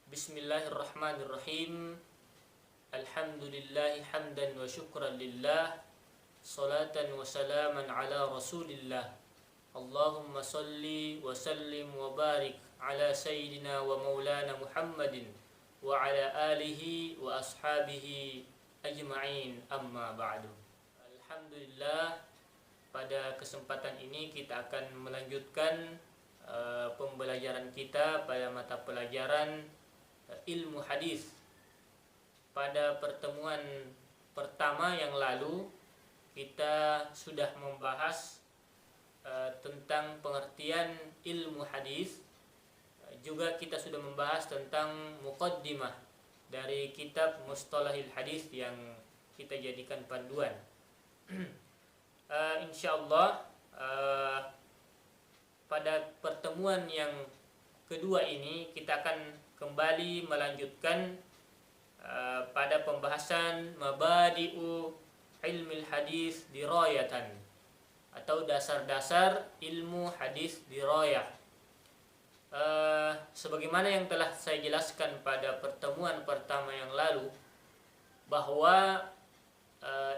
Bismillahirrahmanirrahim. Alhamdulillahi hamdan wa syukran lillah. Salatan wa salaman ala rasulillah. Allahumma salli wa sallim wa barik ala sayyidina wa maulana Muhammadin wa ala alihi wa ashabihi ajma'in, amma ba'du. Alhamdulillah, pada kesempatan ini kita akan melanjutkan pembelajaran kita pada mata pelajaran ilmu hadis. Pada pertemuan pertama yang lalu kita sudah membahas tentang pengertian ilmu hadis. Juga kita sudah membahas tentang muqaddimah dari kitab Mustalahil Hadis yang kita jadikan panduan. Insyaallah pada pertemuan yang kedua ini kita akan kembali melanjutkan pada pembahasan mabadi'u ilmil hadis dirayatan atau dasar-dasar ilmu hadis dirayah. Sebagaimana yang telah saya jelaskan pada pertemuan pertama yang lalu, bahwa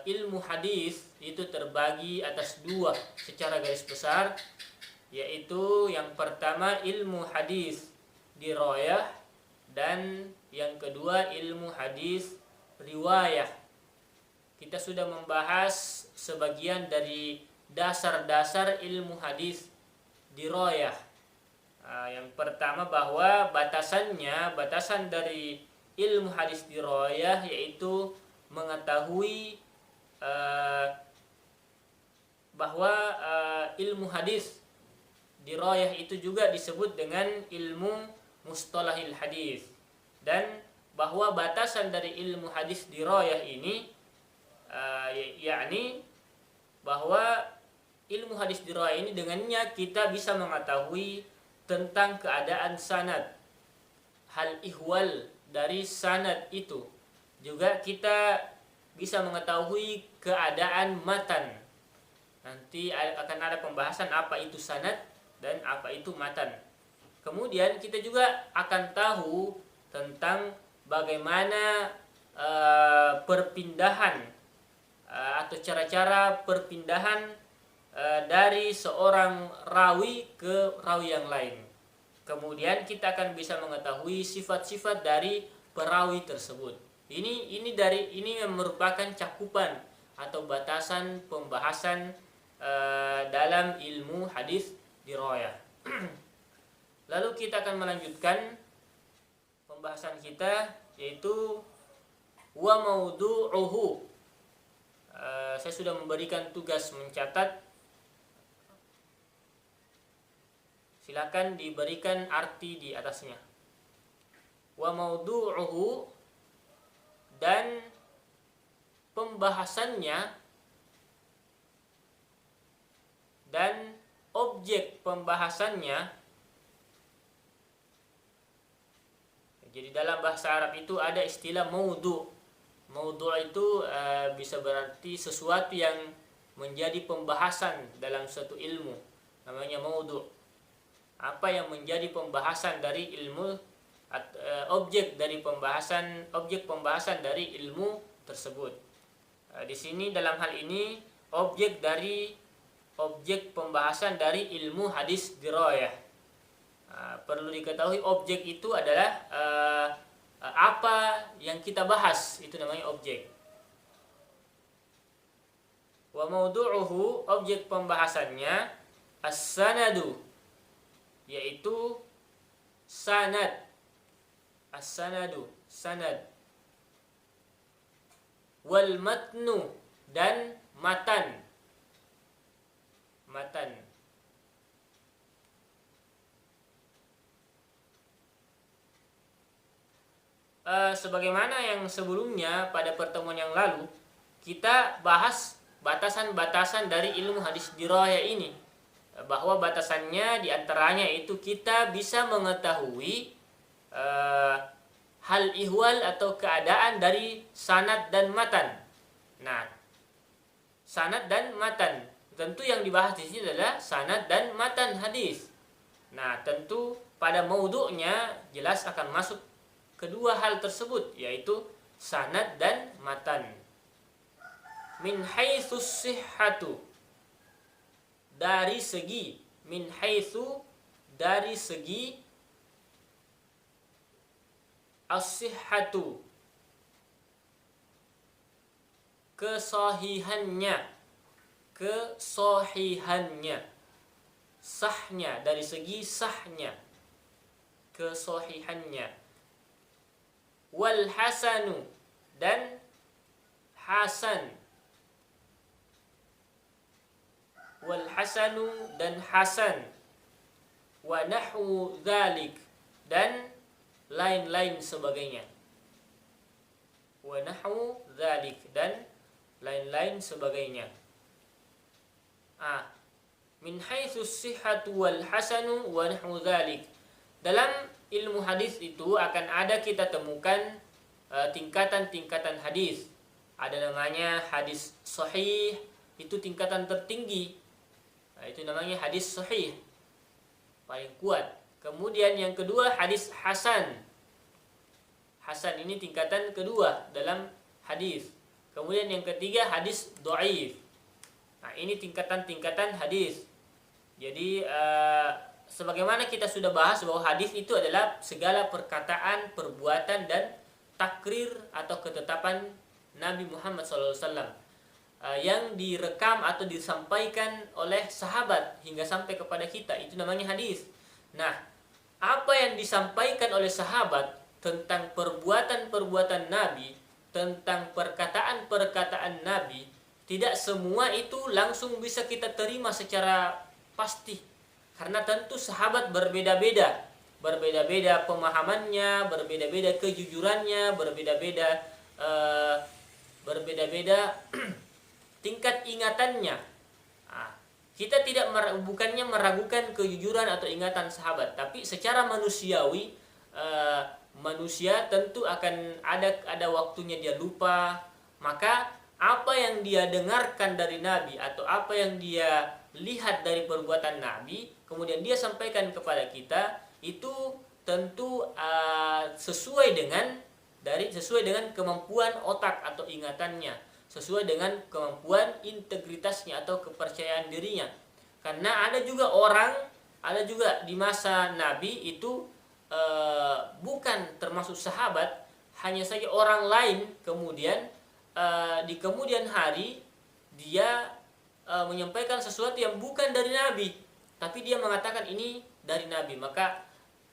ilmu hadis itu terbagi atas dua secara garis besar, yaitu yang pertama ilmu hadis dirayah dan yang kedua ilmu hadis riwayah. Kita sudah membahas sebagian dari dasar-dasar ilmu hadis dirayah. Yang pertama bahwa batasan dari ilmu hadis dirayah yaitu mengetahui bahwa ilmu hadis dirayah itu juga disebut dengan ilmu mustalahil hadis, dan bahwa batasan dari ilmu hadis dirayah ini yakni bahwa ilmu hadis dirayah ini dengannya kita bisa mengetahui tentang keadaan sanad, hal ihwal dari sanad itu. Juga kita bisa mengetahui keadaan matan. Nanti akan ada pembahasan apa itu sanad dan apa itu matan. Kemudian kita juga akan tahu tentang bagaimana perpindahan atau cara-cara perpindahan dari seorang rawi ke rawi yang lain. Kemudian kita akan bisa mengetahui sifat-sifat dari perawi tersebut. Ini yang merupakan cakupan atau batasan pembahasan dalam ilmu hadis dirayah. Lalu kita akan melanjutkan pembahasan kita, yaitu wa maudu'uhu. Saya sudah memberikan tugas mencatat. Silakan diberikan arti di atasnya. Wa maudu'uhu, dan pembahasannya dan objek pembahasannya. Jadi dalam bahasa Arab itu ada istilah maudhu'. Maudhu' itu bisa berarti sesuatu yang menjadi pembahasan dalam suatu ilmu, namanya maudhu'. Apa yang menjadi pembahasan dari ilmu, objek pembahasan dari ilmu tersebut. Di sini dalam hal ini objek pembahasan dari ilmu hadis dirayah. Perlu diketahui objek itu adalah apa yang kita bahas, itu namanya objek. Wa maudu'uhu, objek pembahasannya as-sanadu, yaitu sanad. As-sanadu, sanad. Wal matnu, dan matan. Matan. Sebagaimana yang sebelumnya pada pertemuan yang lalu kita bahas batasan-batasan dari ilmu hadis dirayah ini, bahwa batasannya diantaranya itu kita bisa mengetahui hal ihwal atau keadaan dari sanad dan matan. Nah, sanad dan matan, tentu yang dibahas di sini adalah sanad dan matan hadis. Nah, tentu pada maudhu'nya jelas akan masuk kedua hal tersebut, yaitu sanad dan matan. Min haitsus sihhatu, dari segi, min haitsu, dari segi, as-sihhatu, kesahihannya, kesahihannya, sahnya, dari segi sahnya, kesahihannya. Wal hasanu, dan hasan, wal hasanu, dan hasan. Wa nahwu dzalik, dan lain-lain sebagainya. Wa nahwu dzalik, dan lain-lain sebagainya. Min haitsus sihhatu wal hasanu wa nahwu dzalik. Dalam ilmu hadis itu akan ada kita temukan tingkatan-tingkatan hadis. Ada namanya hadis sahih, itu tingkatan tertinggi. Itu namanya hadis sahih, paling kuat. Kemudian yang kedua hadis hasan. Hasan ini tingkatan kedua dalam hadis. Kemudian yang ketiga hadis dhaif. Ini tingkatan-tingkatan hadis. Jadi sebagaimana kita sudah bahas bahwa hadis itu adalah segala perkataan, perbuatan dan takrir atau ketetapan Nabi Muhammad SAW yang direkam atau disampaikan oleh sahabat hingga sampai kepada kita, itu namanya hadis. Nah, apa yang disampaikan oleh sahabat tentang perbuatan-perbuatan Nabi, tentang perkataan-perkataan Nabi, tidak semua itu langsung bisa kita terima secara pasti. Karena tentu sahabat berbeda-beda. Berbeda-beda pemahamannya, berbeda-beda kejujurannya, berbeda-beda tingkat ingatannya. Kita tidak bukannya meragukan kejujuran atau ingatan sahabat, tapi secara manusiawi, manusia tentu akan ada waktunya dia lupa. Maka apa yang dia dengarkan dari Nabi atau apa yang dia lihat dari perbuatan Nabi, kemudian dia sampaikan kepada kita, itu tentu sesuai dengan kemampuan otak atau ingatannya, sesuai dengan kemampuan integritasnya atau kepercayaan dirinya. Karena ada juga di masa Nabi itu bukan termasuk sahabat, hanya saja orang lain, kemudian di kemudian hari dia menyampaikan sesuatu yang bukan dari Nabi, tapi dia mengatakan ini dari Nabi. Maka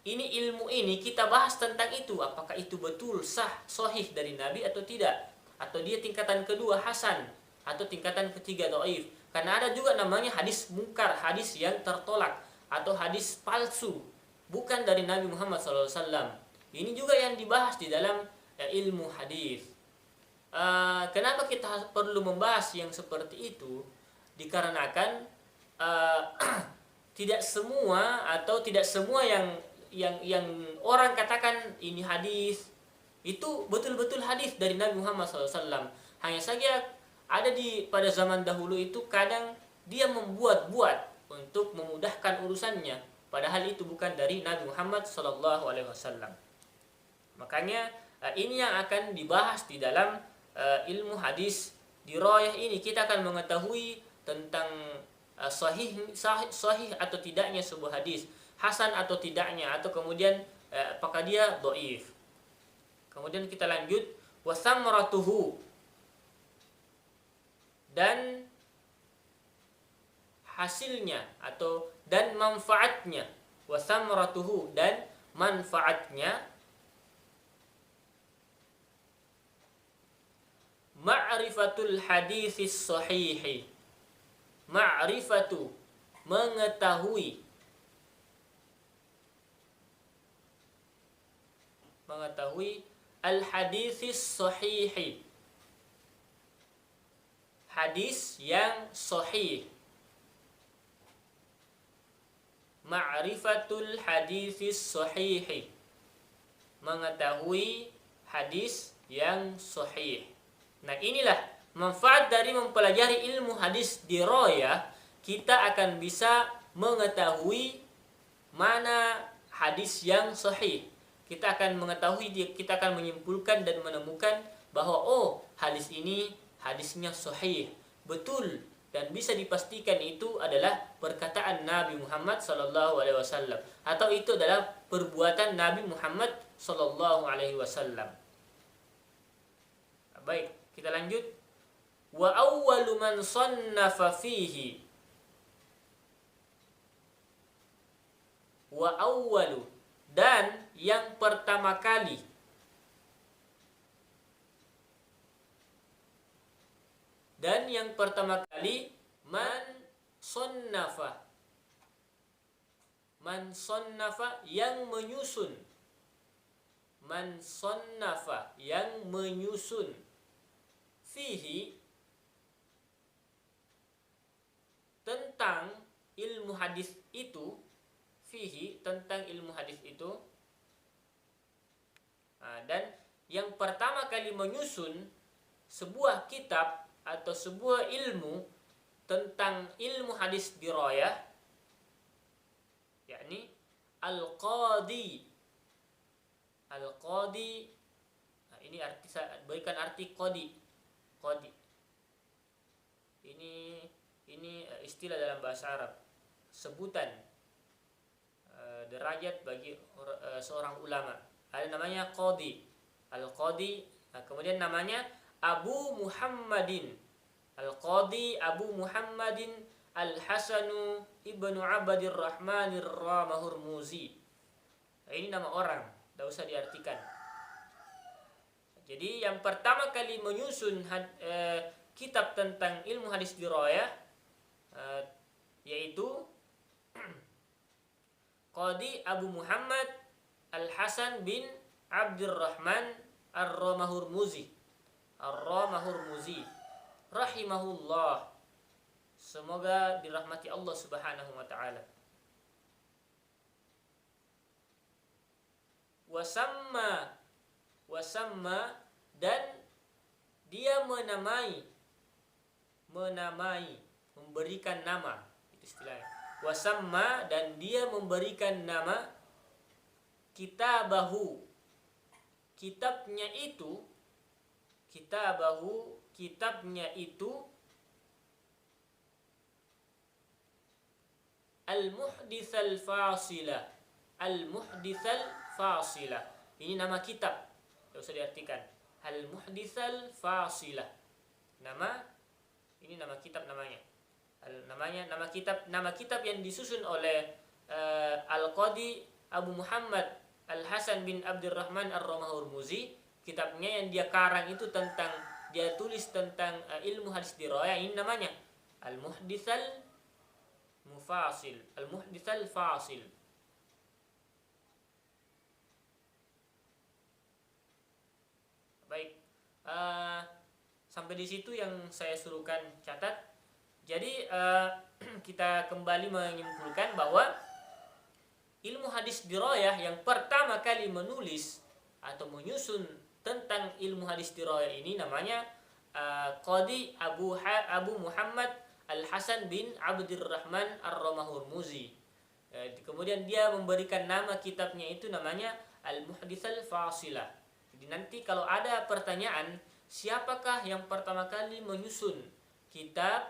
ilmu ini kita bahas tentang itu, apakah itu betul sah, sahih dari Nabi atau tidak, atau dia tingkatan kedua hasan, atau tingkatan ketiga dhaif. Karena ada juga namanya hadis mungkar, hadis yang tertolak, atau hadis palsu, bukan dari Nabi Muhammad SAW. Ini juga yang dibahas di dalam ilmu hadis. Kenapa kita perlu membahas yang seperti itu? Dikarenakan tidak semua yang orang katakan ini hadis itu betul-betul hadis dari Nabi Muhammad SAW. Hanya saja ada pada zaman dahulu itu kadang dia membuat-buat untuk memudahkan urusannya, padahal itu bukan dari Nabi Muhammad SAW. Makanya ini yang akan dibahas di dalam ilmu hadis dirayah ini. Kita akan mengetahui tentang sahih atau tidaknya sebuah hadis, hasan atau tidaknya, atau kemudian apakah dia dhaif. Kemudian kita lanjut, wasamratuhu, dan hasilnya atau dan manfaatnya. Wasamratuhu, dan manfaatnya. Ma'rifatul hadisis sahihi, ma'rifatu, mengetahui al-hadisis sahihi, hadis yang sahih. Ma'rifatul hadisis sahihi, mengetahui hadis yang sahih. Nah, inilah manfaat dari mempelajari ilmu hadis dirayah. Kita akan bisa mengetahui mana hadis yang sahih. kita akan mengetahui, kita akan menyimpulkan dan menemukan bahwa oh, hadis ini hadisnya sahih, betul, dan bisa dipastikan itu adalah perkataan Nabi Muhammad sallallahu alaihi wasallam atau itu adalah perbuatan Nabi Muhammad sallallahu alaihi wasallam. Baik, kita lanjut. Wa awwalu man sannafa fihi. Wa awwalu, dan yang pertama kali. Dan yang pertama kali man sannafa. Man sannafa, yang menyusun. Man sannafa, yang menyusun. Fihi, tentang ilmu hadis itu. Fihi, tentang ilmu hadis itu. Dan yang pertama kali menyusun sebuah kitab atau sebuah ilmu tentang ilmu hadis dirayah, yakni al-qadi. Al-qadi, ini arti, berikan arti qadi. Qadi ini istilah dalam bahasa Arab, sebutan derajat bagi seorang ulama. Ada namanya qadi, al-qadi. Kemudian namanya Abu Muhammadin, al-qadi Abu Muhammadin al-Hasanu ibnu Abadir Rahmanir Ramahurmuzi. Ini nama orang, tidak usah diartikan. Jadi yang pertama kali menyusun kitab tentang ilmu hadis dirayah yaitu Qadi Abu Muhammad Al-Hasan bin Abdurrahman Ar-Ramahurmuzi. Ar-Ramahurmuzi rahimahullah. Semoga dirahmati Allah Subhanahu wa taala. Wasamma, dan dia menamai, memberikan nama, itu istilahnya. Wasamma, dan dia memberikan nama kitabahu, kitabnya itu Al-Muhditsal Fasilah. Al-Muhditsal Fasilah, ini nama kitab, tidak usah diartikan. Al-Muhditsal Fasilah, ini nama kitab namanya. Nama kitab yang disusun oleh Al-Qadi Abu Muhammad Al-Hasan bin Abdurrahman Ar-Ramahurmuzi. Kitabnya yang dia karang itu tentang, dia tulis tentang ilmu hadis dirayah, ini namanya Al-Muhditsal Mufasil, Al-Muhditsal Fasil. Baik, sampai di situ yang saya suruhkan catat. Jadi kita kembali menyimpulkan bahwa ilmu hadis dirayah yang pertama kali menulis atau menyusun tentang ilmu hadis dirayah ini namanya Qadi Abu Muhammad Al-Hasan bin Abdurrahman Ar-Ramahurmuzi. Kemudian dia memberikan nama kitabnya itu namanya Al-Muhditsal Fasilah. Jadi nanti kalau ada pertanyaan, siapakah yang pertama kali menyusun kitab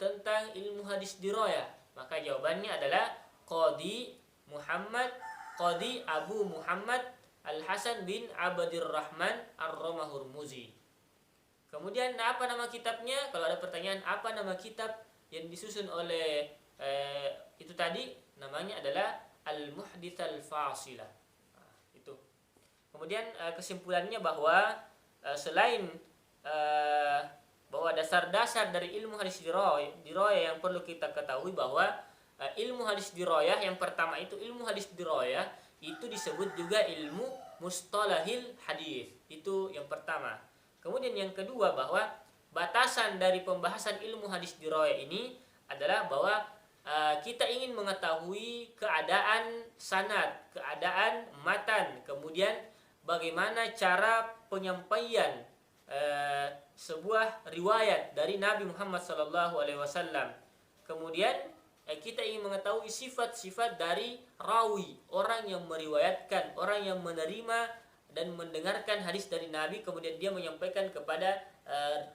tentang ilmu hadis dirayah, maka jawabannya adalah Qadi Abu Muhammad Al-Hasan bin Abdurrahman Ar-Ramahurmuzi. Kemudian apa nama kitabnya? Kalau ada pertanyaan apa nama kitab yang disusun oleh itu tadi, namanya adalah Al-Muhditsal Fasilah. Itu. Kemudian kesimpulannya bahwa selain bahwa dasar-dasar dari ilmu hadis dirayah yang perlu kita ketahui bahwa ilmu hadis dirayah yang pertama itu ilmu hadis dirayah itu disebut juga ilmu mustalahil hadis. Itu yang pertama. Kemudian yang kedua bahwa batasan dari pembahasan ilmu hadis dirayah ini adalah bahwa kita ingin mengetahui keadaan sanad, keadaan matan, kemudian bagaimana cara penyampaian sebuah riwayat dari Nabi Muhammad SAW. Kemudian kita ingin mengetahui sifat-sifat dari rawi, orang yang meriwayatkan, orang yang menerima dan mendengarkan hadis dari Nabi, kemudian dia menyampaikan kepada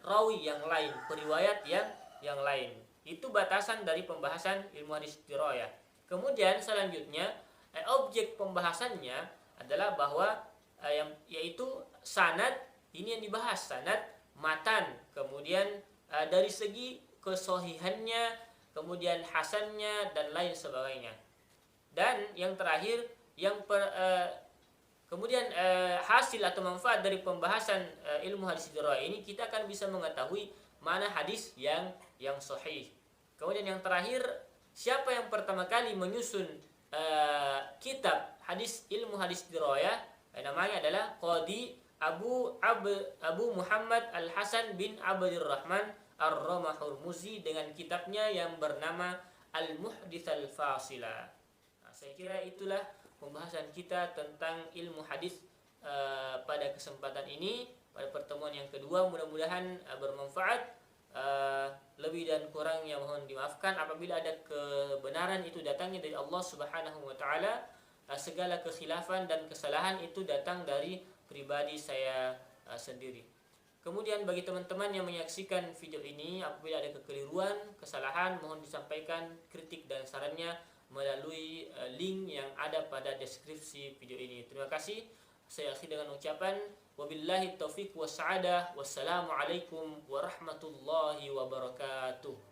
rawi yang lain, periwayat yang lain. Itu batasan dari pembahasan ilmu hadis dirayah. Kemudian selanjutnya objek pembahasannya adalah bahwa yaitu sanad, ini yang dibahas, sanad, matan, kemudian dari segi kesohihannya, kemudian hasannya dan lain sebagainya. Dan yang terakhir kemudian hasil atau manfaat dari pembahasan ilmu hadis dirayah ini, kita akan bisa mengetahui mana hadis yang sahih. Kemudian yang terakhir, siapa yang pertama kali menyusun kitab ilmu hadis dirayah, namanya adalah Qadi Abu Muhammad Al-Hasan bin Abdurrahman Ar-Ramah-Hurmuzi dengan kitabnya yang bernama Al-Muhdits Al-Fasila. Nah, saya kira itulah pembahasan kita tentang ilmu hadis pada kesempatan ini, pada pertemuan yang kedua. Mudah-mudahan bermanfaat. Lebih dan kurangnya mohon dimaafkan. Apabila ada kebenaran itu datangnya dari Allah Subhanahu wa taala, segala kekhilafan dan kesalahan itu datang dari pribadi saya sendiri. Kemudian bagi teman-teman yang menyaksikan video ini, apabila ada kekeliruan, kesalahan, mohon disampaikan kritik dan sarannya melalui link yang ada pada deskripsi video ini. Terima kasih. Saya akhiri dengan ucapan wabillahi taufiq was sa'adah. Wassalamualaikum warahmatullahi wabarakatuh.